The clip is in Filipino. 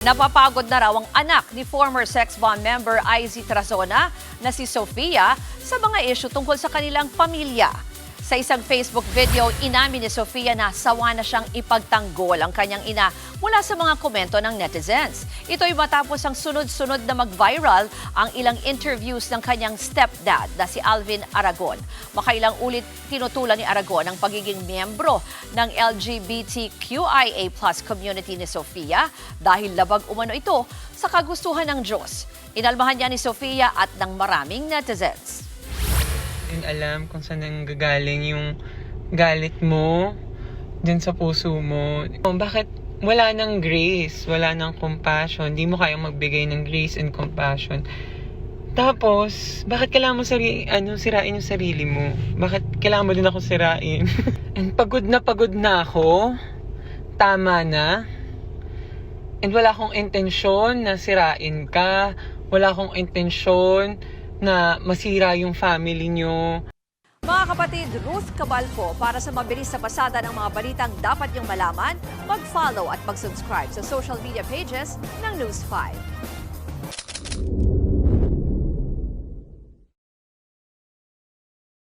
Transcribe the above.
Napapagod na raw ang anak ni former sex bomb member Izzy Trazona na si Sofia sa mga isyu tungkol sa kanilang pamilya. Sa isang Facebook video, inamin ni Sofia na sawa na siyang ipagtanggol ang kanyang ina mula sa mga komento ng netizens. Ito'y matapos ang sunod-sunod na mag-viral ang ilang interviews ng kanyang stepdad na si Alvin Aragon. Makailang ulit tinutulan ni Aragon ang pagiging miyembro ng LGBTQIA+ community ni Sofia dahil labag umano ito sa kagustuhan ng Diyos. Inalmahan niya ni Sofia at ng maraming netizens. And alam kung saan nanggagaling yung galit mo dyan sa puso mo. Bakit wala nang grace, wala nang compassion, di mo kayang magbigay ng grace and compassion. Tapos, bakit kailangan mo sirain yung sarili mo? Bakit kailangan mo din ako sirain? And pagod na ako. Tama na. And wala akong intensyon na sirain ka. Wala akong intensyon na masira yung family nyo. Mga kapatid, Ruth Cabalco, para sa mabilis na pasada ng mga balitang dapat niyong malaman, mag-follow at mag-subscribe sa social media pages ng News 5.